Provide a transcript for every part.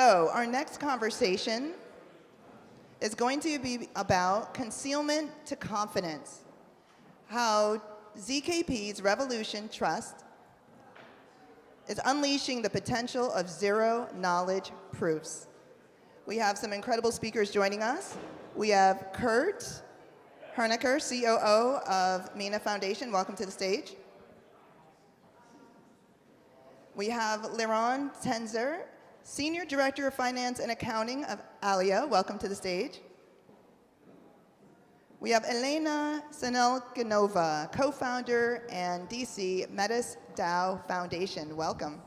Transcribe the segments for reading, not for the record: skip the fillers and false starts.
So our next conversation is going to be about concealment to confidence, how ZKP's Revolution Trust is unleashing the potential of zero-knowledge proofs. We have some incredible speakers joining us. We have Kurt Hemecker, COO of Mina Foundation. Welcome to the stage. We have Liron Tenzer, Senior Director of Finance and Accounting of Aleo. Welcome to the stage. We have Elena Sinelnikova, co-founder and DC Metis DAO Foundation. Welcome.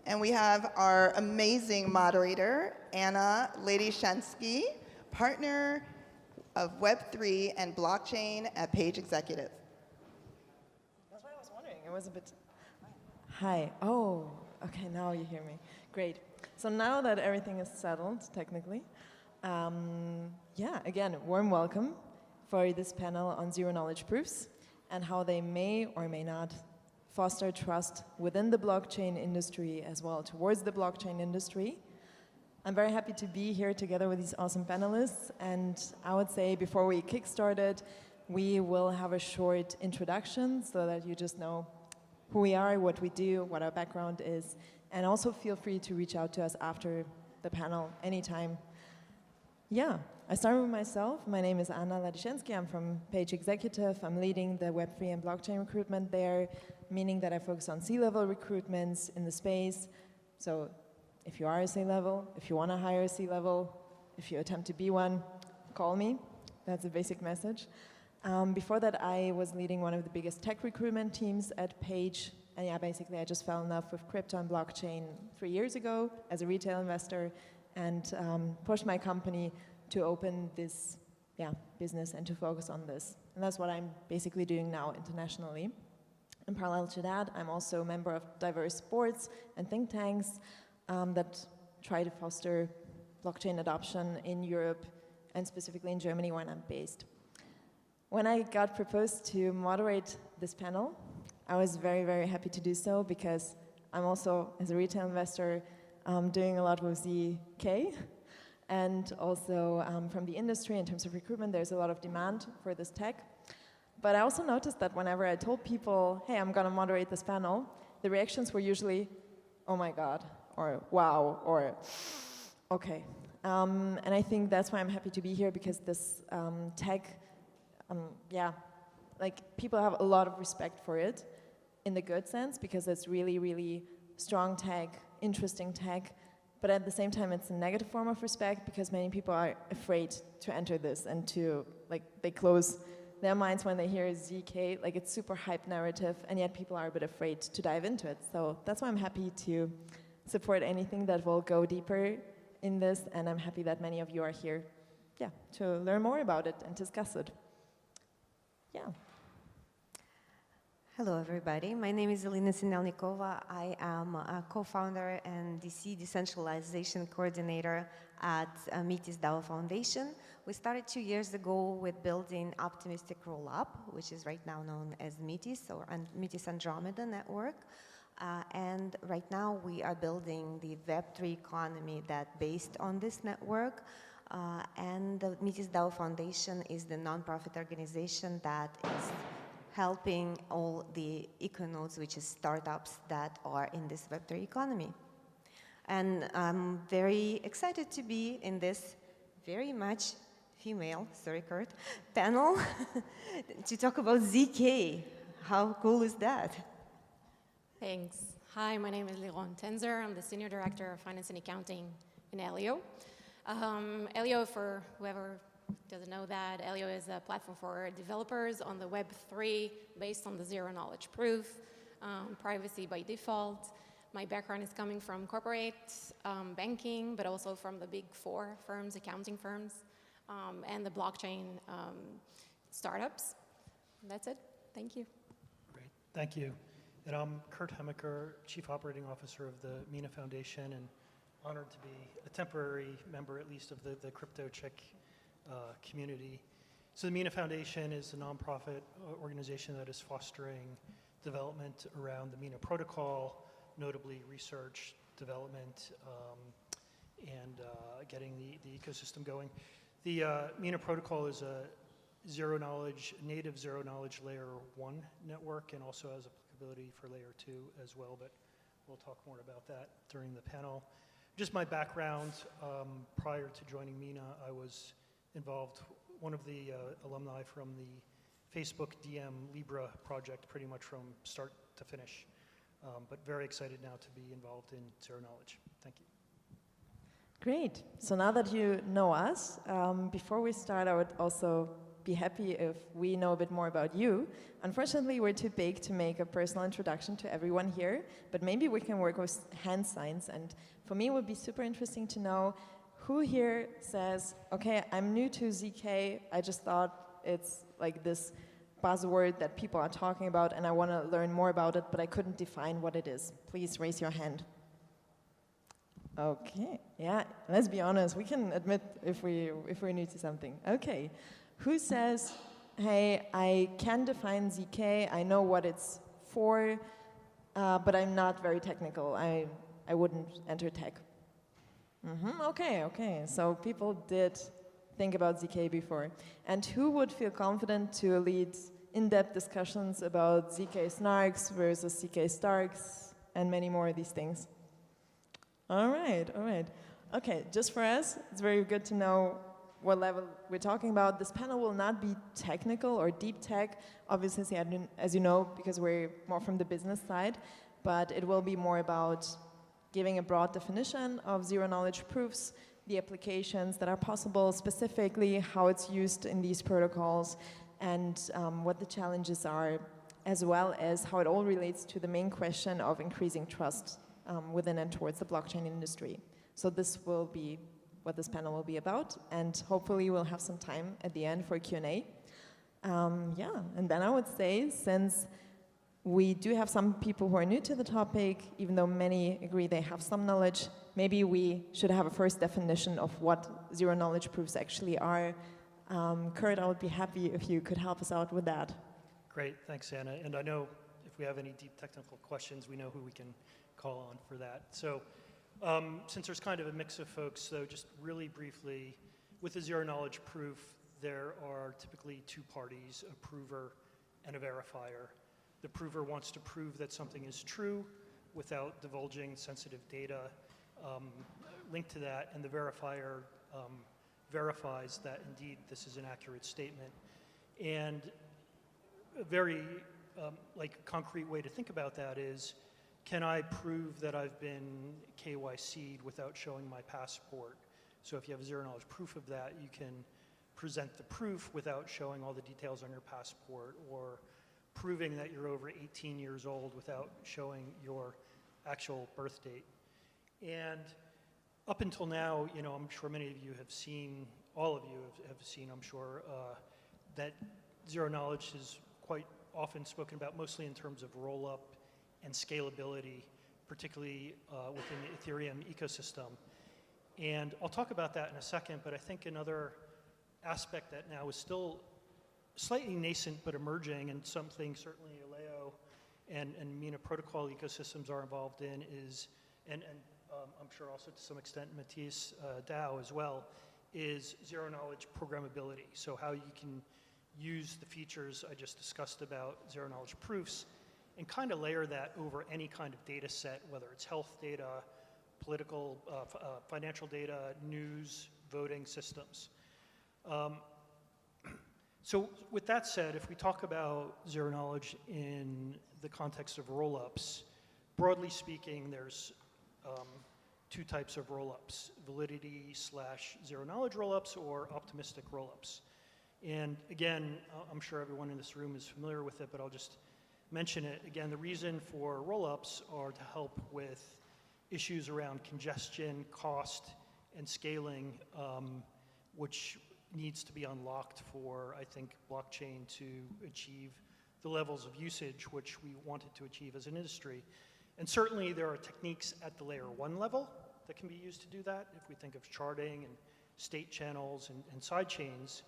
And we have our amazing moderator, Anna Ladyshenski, partner of Web3 and blockchain at Page Executive. That's what I was wondering. It was a bit... Hi. Oh, okay, now you hear me. Great. So now that everything is settled, technically, yeah, again, warm welcome for this panel on zero-knowledge proofs and how they may or may not foster trust within the blockchain industry as well towards the blockchain industry. I'm very happy to be here together with these awesome panelists, and I would say before we kick-start it, we will have a short introduction so that you just know who we are, what we do, what our background is, and also feel free to reach out to us after the panel anytime. Yeah, I start with myself. My name is Anna Ladyshenski. I'm from Page Executive. I'm leading the Web3 and blockchain recruitment there, meaning that I focus on C-level recruitments in the space. So if you are a C-level, if you want to hire a C-level, if you attempt to be one, call me. That's a basic message. Before that, I was leading one of the biggest tech recruitment teams at Page. And yeah, basically, I just fell in love with crypto and blockchain 3 years ago as a retail investor and pushed my company to open this business and to focus on this. And that's what I'm basically doing now internationally. In parallel to that, I'm also a member of diverse boards and think tanks that try to foster blockchain adoption in Europe and specifically in Germany, where I'm based. When I got proposed to moderate this panel, I was very, very happy to do so because I'm also, as a retail investor, doing a lot with ZK. And also from the industry, in terms of recruitment, there's a lot of demand for this tech. But I also noticed that whenever I told people, hey, I'm going to moderate this panel, the reactions were usually, oh my God, or wow, or okay. And I think that's why I'm happy to be here, because this tech, like people have a lot of respect for it in the good sense, because it's really, really strong tech, interesting tech. But at the same time, it's a negative form of respect because many people are afraid to enter this and to, like, they close their minds when they hear ZK, like it's super hype narrative, and yet people are a bit afraid to dive into it. So that's why I'm happy to support anything that will go deeper in this, and I'm happy that many of you are here, to learn more about it and discuss it. Yeah. Hello, everybody. My name is Elena Sinelnikova. I am a co-founder and DC decentralization coordinator at Metis DAO Foundation. We started 2 years ago with building Optimistic Rollup, which is right now known as Metis, or Metis Andromeda Network. And right now we are building the Web3 economy that based on this network. And the Metis DAO Foundation is the nonprofit organization that is helping all the EcoNodes, which is startups that are in this Web3 economy. And I'm very excited to be in this very much female, sorry Kurt, panel to talk about ZK. How cool is that? Thanks. Hi, my name is Liron Tenzer. I'm the Senior Director of Finance and Accounting in Aleo. Aleo, for whoever doesn't know that, Aleo is a platform for developers on the Web3 based on the zero-knowledge proof, privacy by default. My background is coming from corporate banking, but also from the big four firms, accounting firms, and the blockchain startups. That's it. Thank you. Great. Thank you. And I'm Kurt Hemecker, Chief Operating Officer of the Mina Foundation, and honored to be a temporary member, at least, of the crypto Czech community. So the Mina Foundation is a nonprofit organization that is fostering development around the Mina protocol, notably research development and getting the ecosystem going. The Mina protocol is a native zero knowledge layer 1 network, and also has applicability for layer 2 as well, but we'll talk more about that during the panel. Just my background, prior to joining Mina, I was involved, one of the alumni from the Facebook DM Libra project, pretty much from start to finish. But very excited now to be involved in zero knowledge. Thank you. Great. So now that you know us, before we start, I would also be happy if we know a bit more about you. Unfortunately, we're too big to make a personal introduction to everyone here, but maybe we can work with hand signs. And for me, it would be super interesting to know who here says, okay, I'm new to ZK, I just thought it's like this buzzword that people are talking about and I want to learn more about it, but I couldn't define what it is. Please raise your hand. Okay, yeah, let's be honest, we can admit if we're new to something. Okay, who says, hey, I can define ZK, I know what it's for, but I'm not very technical, I wouldn't enter tech. Okay, so people did think about ZK before. And who would feel confident to lead in-depth discussions about ZK snarks versus ZK starks and many more of these things? All right. Okay, just for us, it's very good to know what level we're talking about. This panel will not be technical or deep tech, obviously, as you know, because we're more from the business side, but it will be more about giving a broad definition of zero-knowledge proofs, the applications that are possible, specifically how it's used in these protocols, and what the challenges are, as well as how it all relates to the main question of increasing trust within and towards the blockchain industry. So this will be what this panel will be about, and hopefully we'll have some time at the end for Q&A. Yeah, and then I would say, since we do have some people who are new to the topic, even though many agree they have some knowledge, maybe we should have a first definition of what zero-knowledge proofs actually are. Kurt, I would be happy if you could help us out with that. Great, thanks, Anna. And I know if we have any deep technical questions, we know who we can call on for that. So since there's kind of a mix of folks, so just really briefly, with a zero-knowledge proof, there are typically two parties, a prover and a verifier. The prover wants to prove that something is true without divulging sensitive data linked to that, and the verifier verifies that indeed this is an accurate statement. And a very concrete way to think about that is, can I prove that I've been KYC'd without showing my passport? So if you have a zero-knowledge proof of that, you can present the proof without showing all the details on your passport, or proving that you're over 18 years old without showing your actual birth date. And up until now, you know, I'm sure many of you have seen, all of you have seen, I'm sure, that zero knowledge is quite often spoken about mostly in terms of roll-up and scalability, particularly within the Ethereum ecosystem. And I'll talk about that in a second, but I think another aspect that now is still slightly nascent but emerging, and something certainly Aleo and Mina protocol ecosystems are involved in is, and I'm sure also to some extent Metis DAO as well, is zero-knowledge programmability. So how you can use the features I just discussed about zero-knowledge proofs and kind of layer that over any kind of data set, whether it's health data, political, financial data, news, voting systems. So with that said, if we talk about zero knowledge in the context of rollups, broadly speaking, there's two types of rollups: validity/zero knowledge rollups or optimistic rollups. And again, I'm sure everyone in this room is familiar with it, but I'll just mention it again. The reason for rollups are to help with issues around congestion, cost, and scaling, which needs to be unlocked for, I think, blockchain to achieve the levels of usage which we wanted to achieve as an industry. And certainly there are techniques at the layer 1 level that can be used to do that, if we think of charting and state channels and side chains.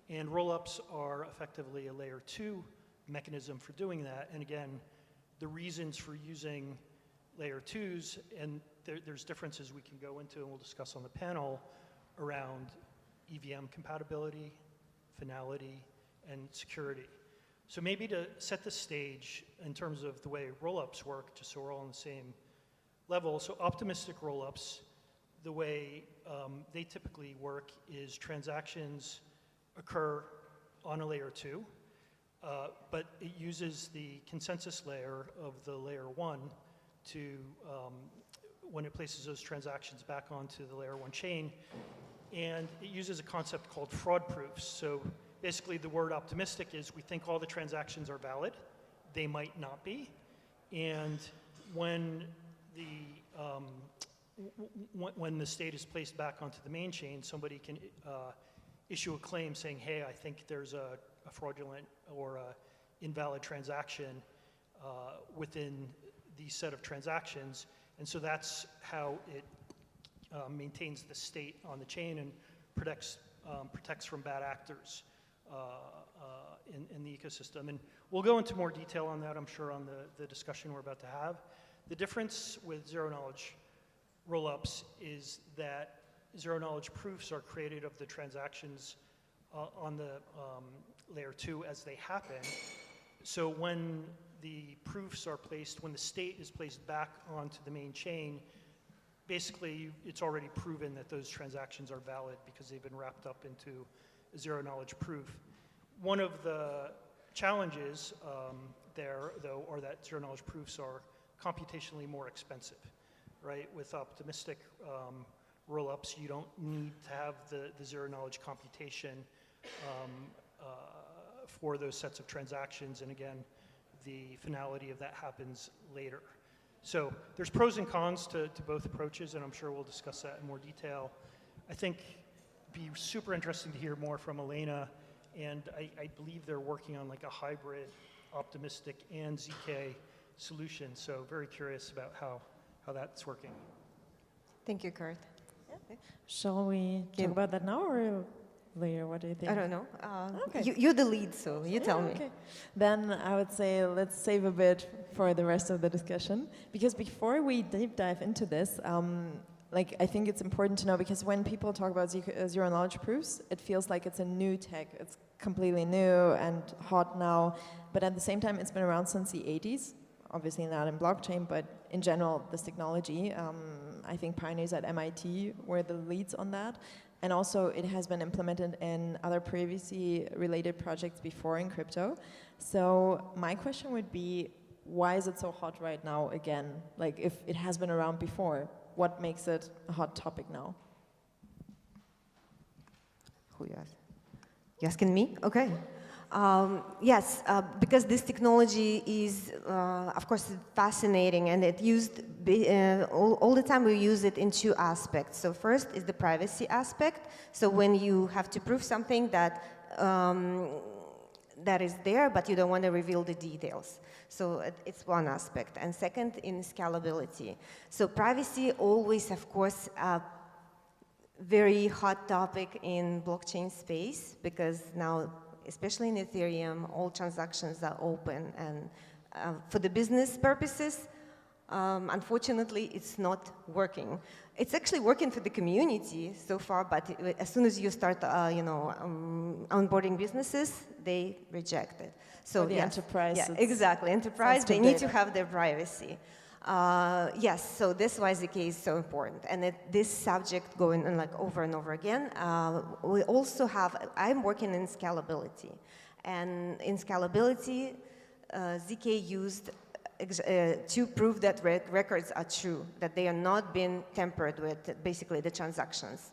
And rollups are effectively a layer 2 mechanism for doing that. And again, the reasons for using layer 2s, and there's differences we can go into and we'll discuss on the panel around EVM compatibility, finality, and security. So maybe to set the stage in terms of the way rollups work, just so we're all on the same level. So optimistic rollups, the way they typically work is transactions occur on a layer 2, but it uses the consensus layer of the layer 1 to, when it places those transactions back onto the layer 1 chain, and it uses a concept called fraud proofs. So basically the word optimistic is we think all the transactions are valid. They might not be. And when the state is placed back onto the main chain, somebody can issue a claim saying, hey, I think there's a fraudulent or a invalid transaction within the set of transactions. And so that's how it maintains the state on the chain and protects from bad actors in the ecosystem. And we'll go into more detail on that, I'm sure, on the discussion we're about to have. The difference with zero-knowledge rollups is that zero-knowledge proofs are created of the transactions on the layer 2 as they happen. So when the proofs are placed, when the state is placed back onto the main chain, basically it's already proven that those transactions are valid because they've been wrapped up into a zero-knowledge proof. One of the challenges there, though, are that zero-knowledge proofs are computationally more expensive, right? With optimistic rollups, you don't need to have the zero-knowledge computation for those sets of transactions, and again, the finality of that happens later. So there's pros and cons to both approaches, and I'm sure we'll discuss that in more detail. I think it'd be super interesting to hear more from Elena, and I believe they're working on like a hybrid optimistic and ZK solution, so very curious about how that's working. Thank you, Kurt. Shall we talk about that now or later? What do you think? I don't know. Okay. You're the lead, so you tell me. Okay. Then I would say let's save a bit for the rest of the discussion, because before we deep dive into this, I think it's important to know, because when people talk about zero-knowledge proofs, it feels like it's a new tech. It's completely new and hot now, but at the same time, it's been around since the 80s. Obviously not in blockchain, but in general, this technology. I think pioneers at MIT were the leads on that. And also, it has been implemented in other previously related projects before in crypto. So my question would be, why is it so hot right now again? Like, if it has been around before, what makes it a hot topic now? Who you asking? You asking me? Okay. Yes, because this technology is, of course, fascinating, and it used all the time. We use it in two aspects. So first is the privacy aspect. So when you have to prove something that that is there, but you don't want to reveal the details. So it's one aspect. And second, in scalability. So privacy always, of course, very hot topic in blockchain space, because now, especially in Ethereum, all transactions are open, and for the business purposes, unfortunately, it's not working. It's actually working for the community so far, but as soon as you start, onboarding businesses, they reject it. So the enterprise. Yeah, exactly. Enterprise, they need to have their privacy. Yes, so that's why ZK is so important. And this subject going on like over and over again. We also have, I'm working in scalability. And in scalability, ZK used to prove that records are true, that they are not being tampered with, basically the transactions.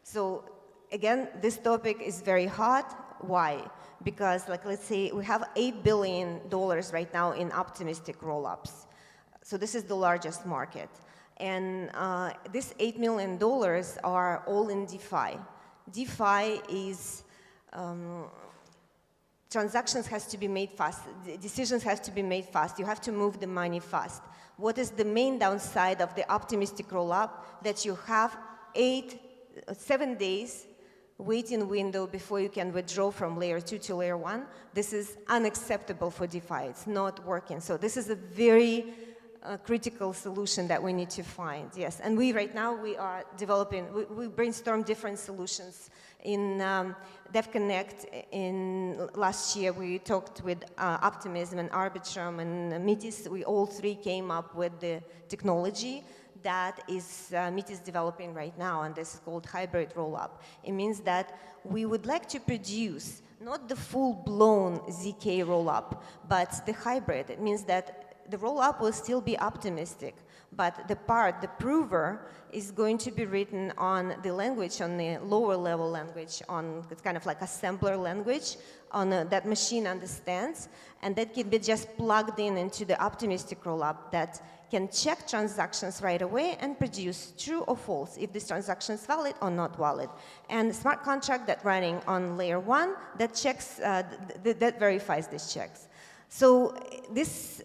So again, this topic is very hot. Why? Because like, let's say we have $8 billion right now in optimistic rollups. So this is the largest market. And this $8 million are all in DeFi. DeFi is transactions has to be made fast. Decisions have to be made fast. You have to move the money fast. What is the main downside of the optimistic rollup? That you have 7 days waiting window before you can withdraw from layer 2 to layer 1. This is unacceptable for DeFi. It's not working. So this is a very critical solution that we need to find, yes. And right now we are developing, we brainstorm different solutions. In DevConnect last year, we talked with Optimism and Arbitrum and Metis. We all three came up with the technology that is Metis developing right now, and this is called hybrid rollup. It means that we would like to produce not the full-blown ZK rollup, but the hybrid. It means that the rollup will still be optimistic, but the prover, is going to be written on the language, on the lower level language, on it's kind of like assembler language, on that machine understands, and that can be just plugged into the optimistic rollup that can check transactions right away and produce true or false, if this transaction is valid or not valid. And smart contract that running on layer 1 that checks, that verifies these checks. So this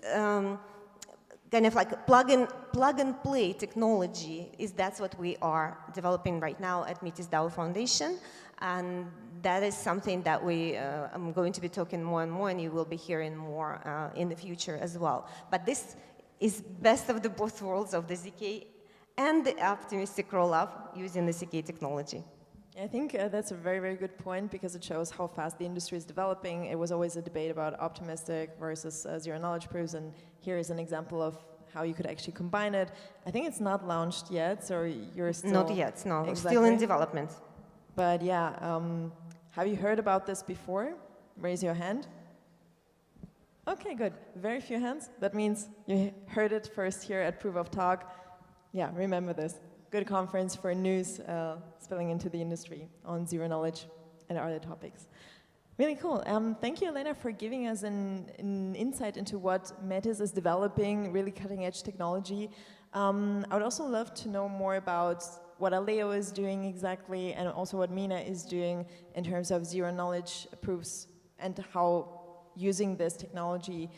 kind of like plug and play technology that's what we are developing right now at Metis DAO Foundation, and that is something that I'm going to be talking more and more, and you will be hearing more in the future as well. But this is best of the both worlds of the ZK and the optimistic rollup using the ZK technology. I think that's a very, very good point, because it shows how fast the industry is developing. It was always a debate about optimistic versus zero-knowledge proofs, and here is an example of how you could actually combine it. I think it's not launched yet, so you're still... Not yet, no. Exactly. Still in development. But yeah, have you heard about this before? Raise your hand. Okay, good. Very few hands. That means you heard it first here at Proof of Talk. Yeah, remember this. Good conference for news spilling into the industry on zero knowledge and other topics. Really cool. Thank you, Elena, for giving us an insight into what Metis is developing, really cutting edge technology. I would also love to know more about what Aleo is doing exactly, and also what Mina is doing in terms of zero knowledge proofs, and how using this technology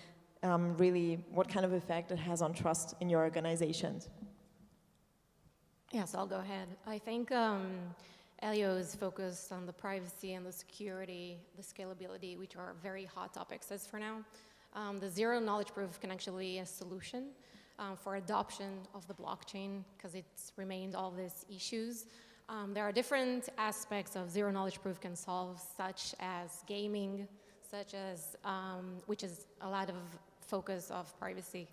really, what kind of effect it has on trust in your organizations. Yes, I'll go ahead. I think Aleo is focused on the privacy and the security, the scalability, which are very hot topics as for now. The zero knowledge proof can actually be a solution for adoption of the blockchain, because it's remained all these issues. There are different aspects of zero knowledge proof can solve, such as gaming, such as, which is a lot of focus of privacy.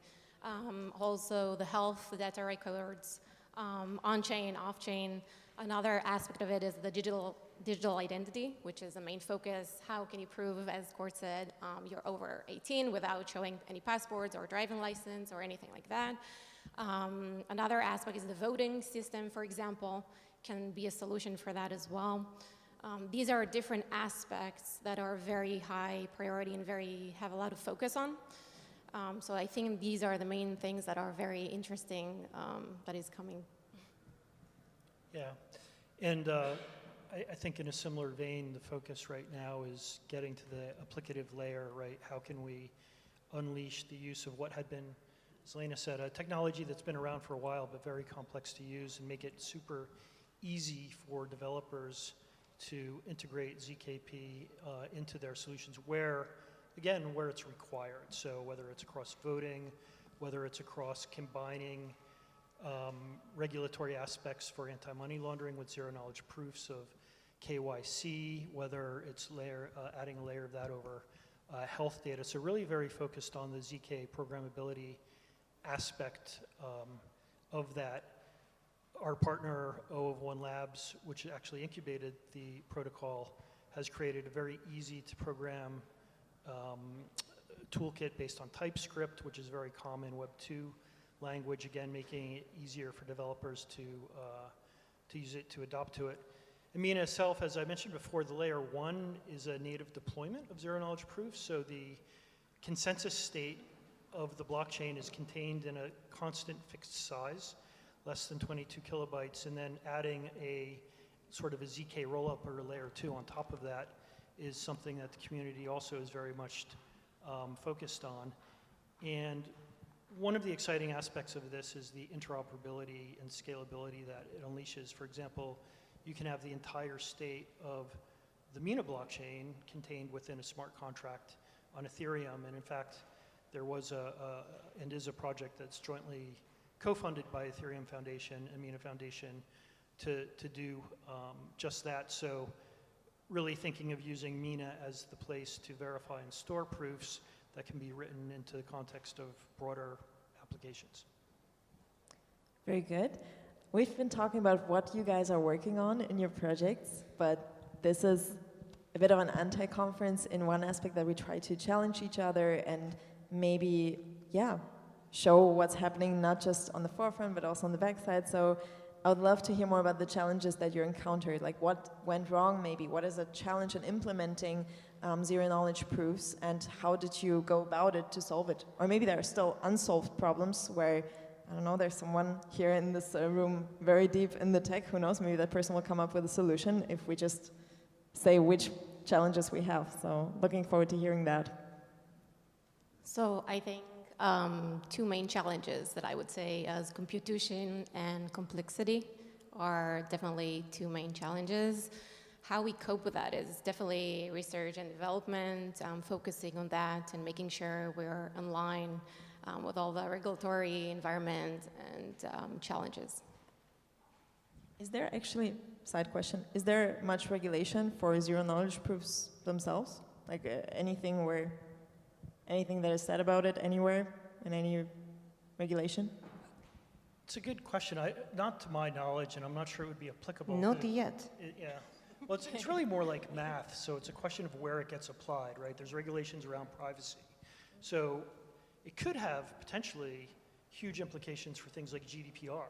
Also the health, the data records, on-chain, off-chain. Another aspect of it is the digital identity, which is the main focus. How can you prove, as Court said, you're over 18 without showing any passports or driving license or anything like that. Another aspect is the voting system, for example, can be a solution for that as well. These are different aspects that are very high priority and have a lot of focus on. So I think these are the main things that are very interesting that is coming. Yeah, and I think in a similar vein, the focus right now is getting to the applicative layer, right? How can we unleash the use of what had been, as Elena said, a technology that's been around for a while but very complex to use, and make it super easy for developers to integrate ZKP into their solutions where it's required. So whether it's across voting, whether it's across combining regulatory aspects for anti-money laundering with zero-knowledge proofs of KYC, whether it's adding a layer of that over health data. So really very focused on the ZK programmability aspect of that. Our partner, O of One Labs, which actually incubated the protocol, has created a very easy to program toolkit based on TypeScript, which is very common Web 2 language, again, making it easier for developers to use it, to adopt to it. And Mina itself, as I mentioned before, the layer 1 is a native deployment of zero-knowledge proofs, so the consensus state of the blockchain is contained in a constant fixed size, less than 22 kilobytes, and then adding a sort of a ZK rollup or a layer 2 on top of that is something that the community also is very much focused on. And one of the exciting aspects of this is the interoperability and scalability that it unleashes. For example, you can have the entire state of the Mina blockchain contained within a smart contract on Ethereum. And in fact, there was and is a project that's jointly co-funded by Ethereum Foundation and Mina Foundation to do just that. So really thinking of using Mina as the place to verify and store proofs that can be written into the context of broader applications. Very good. We've been talking about what you guys are working on in your projects, but this is a bit of an anti-conference in one aspect that we try to challenge each other and maybe, yeah, show what's happening not just on the forefront, but also on the backside. So I would love to hear more about the challenges that you encountered, like what went wrong maybe, what is a challenge in implementing zero-knowledge proofs, and how did you go about it to solve it? Or maybe there are still unsolved problems where, I don't know, there's someone here in this room very deep in the tech, who knows, maybe that person will come up with a solution if we just say which challenges we have. So looking forward to hearing that. So I think two main challenges that I would say as computation and complexity are definitely two main challenges. How we cope with that is definitely research and development, focusing on that and making sure we're in line with all the regulatory environment and challenges. Is there actually, side question, is there much regulation for zero-knowledge proofs themselves? Like anything that is said about it anywhere in any regulation? It's a good question. Not to my knowledge, and I'm not sure it would be applicable. Not yet. Yeah. Well, it's really more like math, so it's a question of where it gets applied, right? There's regulations around privacy. So it could have potentially huge implications for things like GDPR,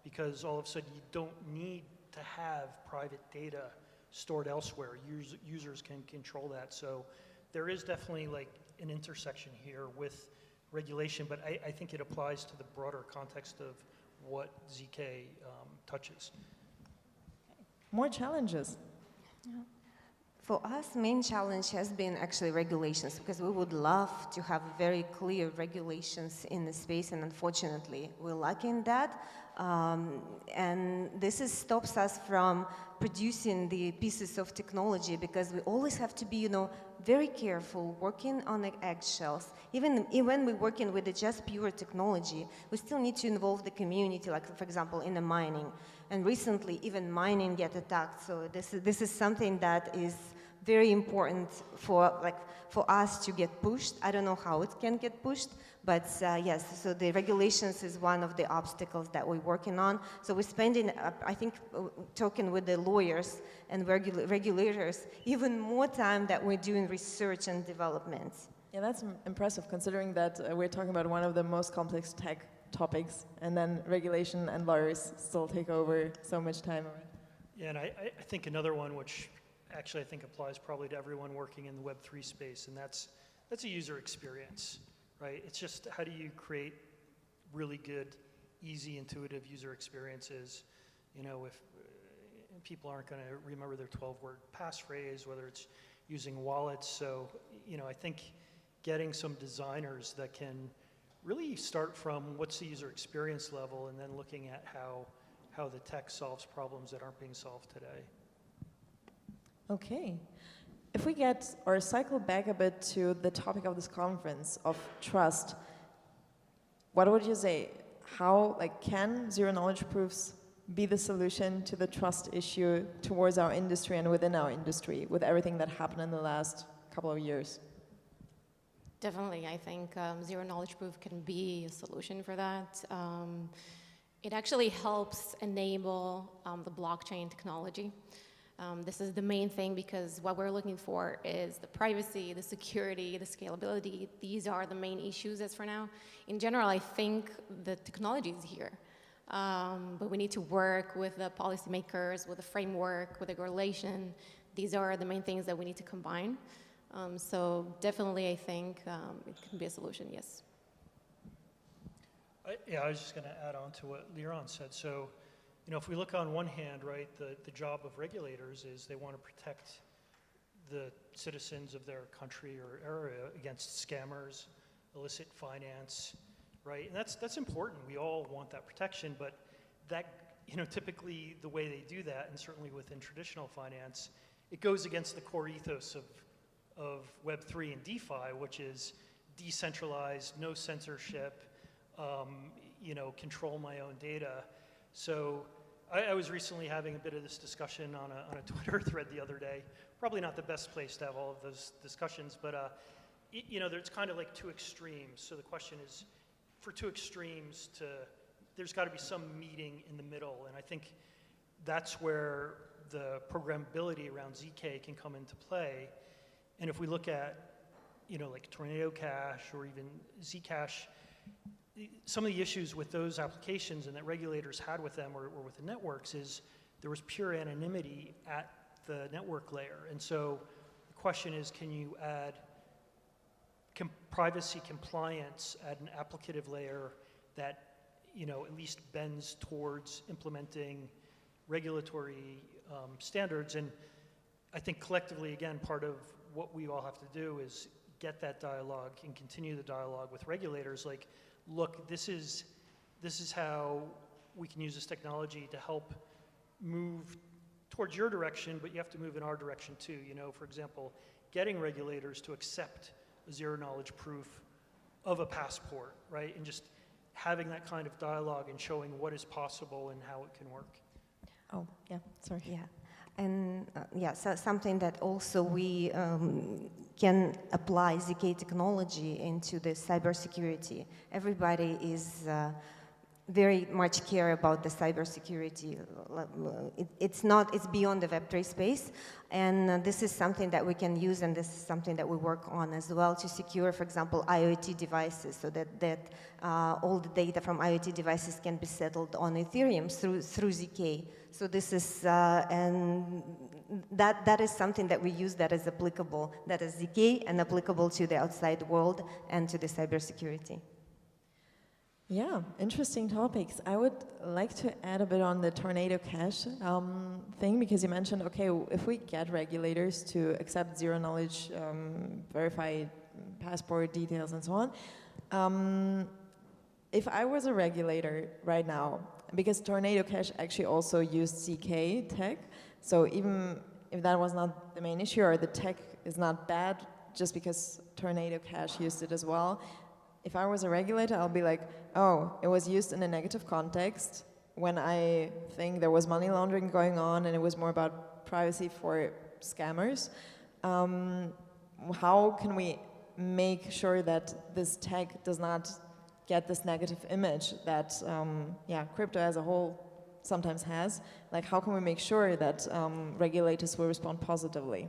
because all of a sudden you don't need to have private data stored elsewhere. Users can control that. So there is definitely like an intersection here with regulation, but I think it applies to the broader context of what ZK touches. More challenges. For us, main challenge has been actually regulations, because we would love to have very clear regulations in the space, and unfortunately, we're lacking that. And this stops us from producing the pieces of technology, because we always have to be, very careful, working on the eggshells. Even when we're working with just pure technology, we still need to involve the community, like, for example, in the mining. And recently, even mining get attacked. So this is something that is very important for us to get pushed. I don't know how it can get pushed, but yes, so the regulations is one of the obstacles that we're working on. So we're spending, I think, talking with the lawyers and regulators, even more time that we're doing research and development. Yeah, that's impressive, considering that we're talking about one of the most complex tech topics, and then regulation and lawyers still take over so much time. Yeah, and I think another one, which actually I think applies probably to everyone working in the Web3 space, and that's a user experience, right? It's just, how do you create really good, easy, intuitive user experiences, if people aren't going to remember their 12-word passphrase, whether it's using wallets. So, I think getting some designers that can really start from what's the user experience level, and then looking at how the tech solves problems that aren't being solved today. Okay. If we cycle back a bit to the topic of this conference of trust, what would you say? How, can zero-knowledge proofs be the solution to the trust issue towards our industry and within our industry, with everything that happened in the last couple of years? Definitely, I think zero-knowledge proof can be a solution for that. It actually helps enable the blockchain technology. This is the main thing, because what we're looking for is the privacy, the security, the scalability. These are the main issues as for now. In general, I think the technology is here, but we need to work with the policymakers, with the framework, with the regulation. These are the main things that we need to combine. So definitely, I think it can be a solution, yes. I was just going to add on to what Liron said. So, if we look on one hand, right, the job of regulators is they want to protect the citizens of their country or area against scammers, illicit finance, right? And that's important. We all want that protection, but that, typically the way they do that, and certainly within traditional finance, it goes against the core ethos of Web3 and DeFi, which is decentralized, no censorship, control my own data. So I was recently having a bit of this discussion on a Twitter thread the other day. Probably not the best place to have all of those discussions, but there's kind of like two extremes. So the question is, for two extremes there's got to be some meeting in the middle, and I think that's where the programmability around ZK can come into play. And if we look at, like Tornado Cache or even Zcash, some of the issues with those applications and that regulators had with them or with the networks is there was pure anonymity at the network layer. And so the question is, can you add privacy compliance at an applicative layer that at least bends towards implementing regulatory standards? And I think collectively, again, part of what we all have to do is get that dialogue and continue the dialogue with regulators. Like, look, this is how we can use this technology to help move towards your direction, but you have to move in our direction too. For example, getting regulators to accept a zero-knowledge proof of a passport, right? And just having that kind of dialogue and showing what is possible and how it can work. Oh, yeah, sorry. Yeah, and so something that also we can apply ZK technology into the cybersecurity. Everybody is very much care about the cybersecurity. It's beyond the Web3 space, and this is something that we can use, and this is something that we work on as well to secure, for example, IoT devices, so that all the data from IoT devices can be settled on Ethereum through ZK. So this is, and that is something that we use that is applicable, that is ZK and applicable to the outside world and to the cybersecurity. Yeah, interesting topics. I would like to add a bit on the Tornado Cache thing, because you mentioned, okay, if we get regulators to accept zero-knowledge, verify passport details and so on, if I was a regulator right now, because Tornado Cache actually also used ZK tech, so even if that was not the main issue or the tech is not bad, just because Tornado Cache used it as well, if I was a regulator, I'll be like, oh, it was used in a negative context when I think there was money laundering going on and it was more about privacy for scammers. How can we make sure that this tech does not get this negative image that crypto as a whole sometimes has? Like, how can we make sure that regulators will respond positively?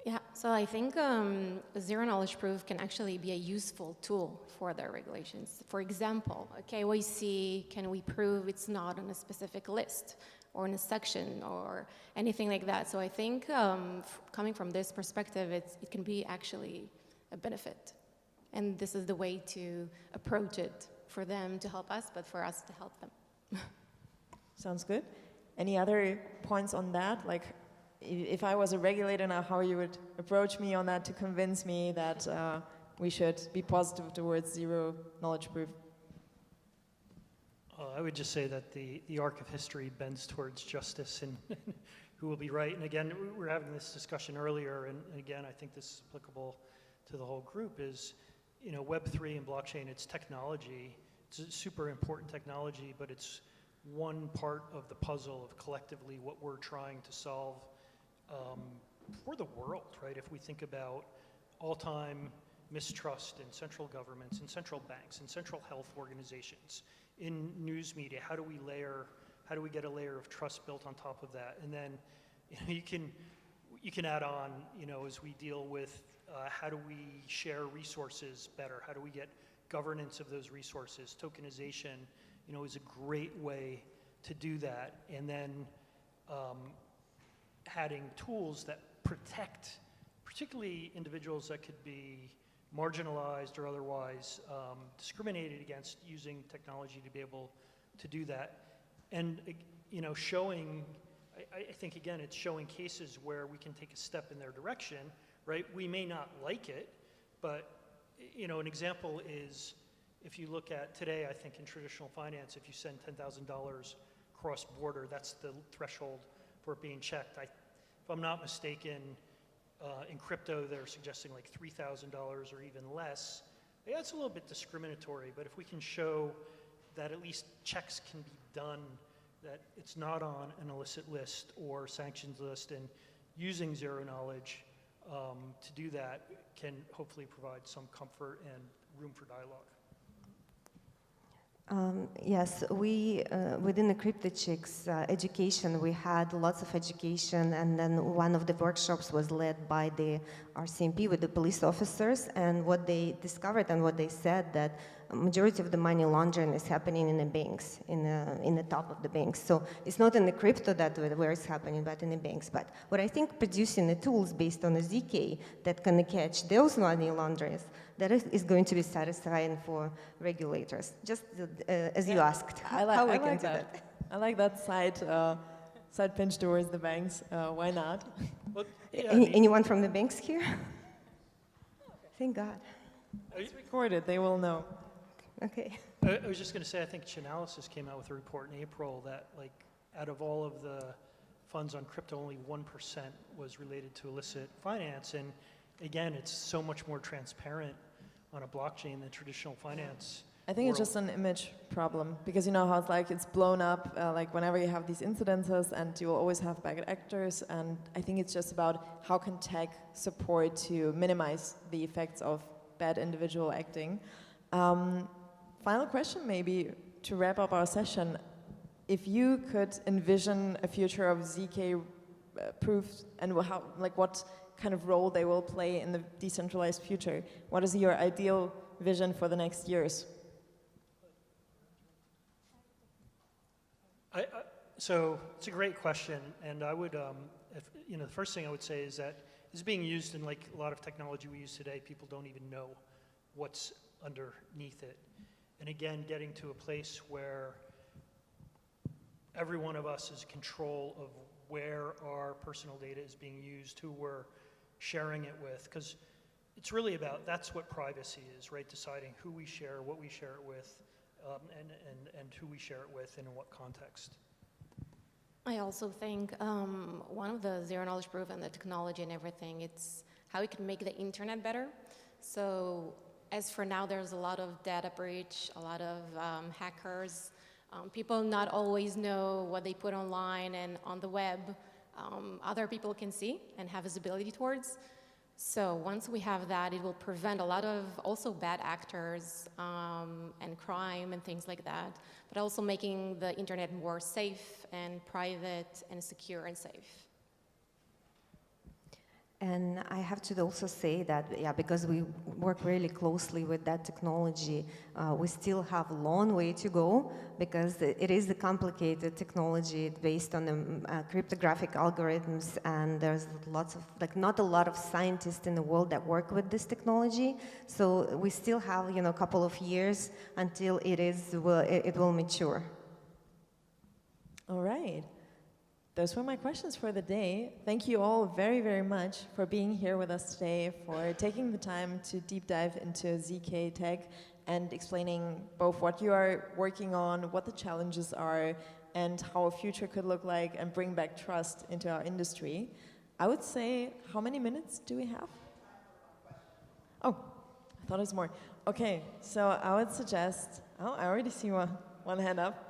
Yeah, so I think zero-knowledge proof can actually be a useful tool for their regulations. For example, a KYC, can we prove it's not on a specific list or in a section or anything like that? So I think coming from this perspective, it can be actually a benefit. And this is the way to approach it for them to help us, but for us to help them. Sounds good. Any other points on that? Like, if I was a regulator now, how you would approach me on that to convince me that we should be positive towards zero-knowledge proof? I would just say that the arc of history bends towards justice and who will be right. And again, we were having this discussion earlier, and again, I think this is applicable to the whole group, is Web3 and blockchain, it's technology. It's a super important technology, but it's one part of the puzzle of collectively what we're trying to solve for the world, right? If we think about all-time mistrust in central governments, in central banks, in central health organizations, in news media, how do we get a layer of trust built on top of that? And then you can add on, as we deal with how do we share resources better? How do we get governance of those resources? Tokenization, is a great way to do that. And then adding tools that protect, particularly individuals that could be marginalized or otherwise discriminated against, using technology to be able to do that. And showing, I think again, it's showing cases where we can take a step in their direction, right? We may not like it, but an example is, if you look at today, I think in traditional finance, if you send $10,000 cross-border, that's the threshold for it being checked. If I'm not mistaken, In crypto, they're suggesting like $3,000 or even less. Yeah, it's a little bit discriminatory, but if we can show that at least checks can be done, that it's not on an illicit list or sanctions list, and using zero knowledge to do that can hopefully provide some comfort and room for dialogue. Yes, we, within the Crypto Chicks education, we had lots of education, and then one of the workshops was led by the RCMP with the police officers, and what they discovered and what they said that majority of the money laundering is happening in the banks, in the top of the banks. So it's not in the crypto that where it's happening, but in the banks. But what I think producing the tools based on a ZK that can catch those money launderers, that is going to be satisfying for regulators. Just as you asked, how we can do that. I like that side pinch towards the banks. Why not? Well, yeah, Anyone from the banks here? Thank God. It's recorded. They will know. Okay. I was just going to say, I think Chainalysis came out with a report in April that, like, out of all of the funds on crypto, only 1% was related to illicit finance. And again, it's so much more transparent on a blockchain than traditional finance. I think it's just an image problem, because you know how it's like it's blown up, like whenever you have these incidences, and you will always have bad actors, and I think it's just about how can tech support to minimize the effects of bad individual acting. Final question maybe to wrap up our session. If you could envision a future of ZK proofs and how, like what kind of role they will play in the decentralized future, what is your ideal vision for the next years? So it's a great question, and I would, the first thing I would say is that this is being used in like a lot of technology we use today. People don't even know what's underneath it. And again, getting to a place where every one of us is in control of where our personal data is being used, who we're sharing it with, because it's really about, that's what privacy is, right? Deciding who we share, what we share it with, and who we share it with and in what context. I also think one of the zero knowledge proof and the technology and everything, it's how we can make the internet better. So as for now, there's a lot of data breach, a lot of hackers. People not always know what they put online and on the web. Other people can see and have visibility towards. So once we have that, it will prevent a lot of also bad actors and crime and things like that, but also making the internet more safe and private and secure and safe. And I have to also say that, yeah, because we work really closely with that technology, we still have a long way to go, because it is a complicated technology based on the cryptographic algorithms, and there's lots of, like, not a lot of scientists in the world that work with this technology. So we still have, a couple of years until it will mature. All right. Those were my questions for the day. Thank you all very, very much for being here with us today, for taking the time to deep dive into ZK tech and explaining both what you are working on, what the challenges are, and how a future could look like, and bring back trust into our industry. I would say, how many minutes do we have? Oh, I thought it was more. Okay, so I would suggest, oh, I already see one hand up.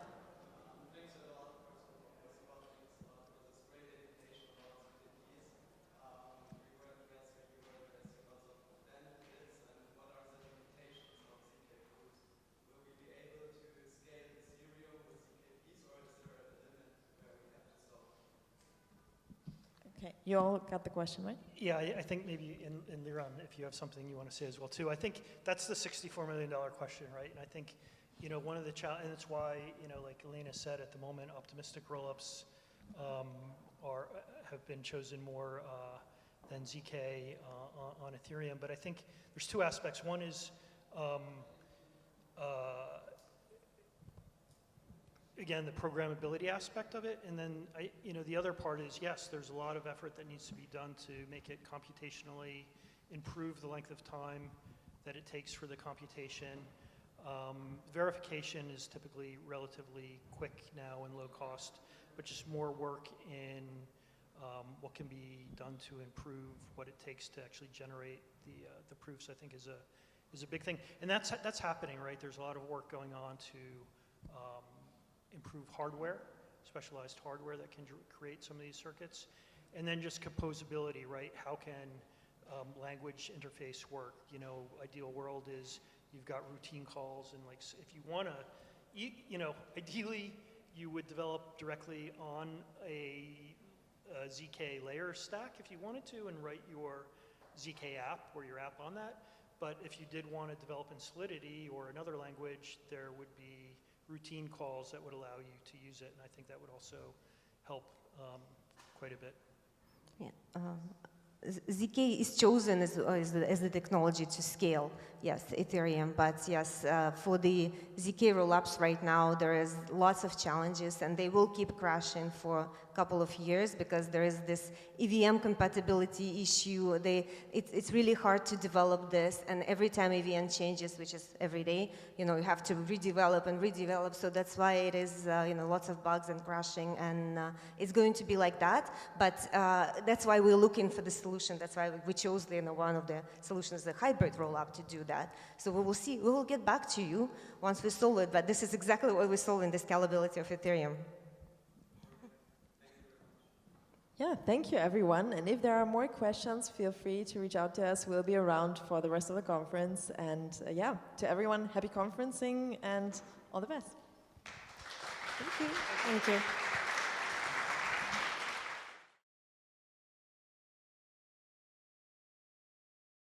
Okay, you all got the question, right? Yeah, I think maybe in Liron, if you have something you want to say as well too. I think that's the $64 million question, right? And I think, one of the challenges, and it's why, like Elena said, at the moment, optimistic rollups have been chosen more than ZK on Ethereum. But I think there's two aspects. One is, again, the programmability aspect of it, and then the other part is, yes, there's a lot of effort that needs to be done to make it computationally improve the length of time that it takes for the computation. Verification is typically relatively quick now and low cost, but just more work in what can be done to improve what it takes to actually generate the proofs, I think is a big thing. And that's happening, right? There's a lot of work going on to improve hardware, specialized hardware that can create some of these circuits. And then just composability, right? How can language interface work? You know, ideal world is you've got routine calls, and like if you want to, you know, ideally you would develop directly on a ZK layer stack if you wanted to, and write your ZK app or your app on that. But if you did want to develop in Solidity or another language, there would be routine calls that would allow you to use it, and I think that would also help quite a bit. Yeah. ZK is chosen as the technology to scale, yes, Ethereum, but yes, for the ZK rollups right now, there is lots of challenges, and they will keep crashing for a couple of years because there is this EVM compatibility issue. It's really hard to develop this, and every time EVM changes, which is every day, you know, you have to redevelop, so that's why it is, you know, lots of bugs and crashing, and it's going to be like that, but that's why we're looking for the solution. That's why we chose, you know, one of the solutions, the hybrid rollup, to do that. So we will see. We will get back to you once we solve it. But this is exactly what we solve in the scalability of Ethereum. Yeah, thank you, everyone. And if there are more questions, feel free to reach out to us. We'll be around for the rest of the conference. And yeah, to everyone, happy conferencing and all the best. Thank you. Thank you.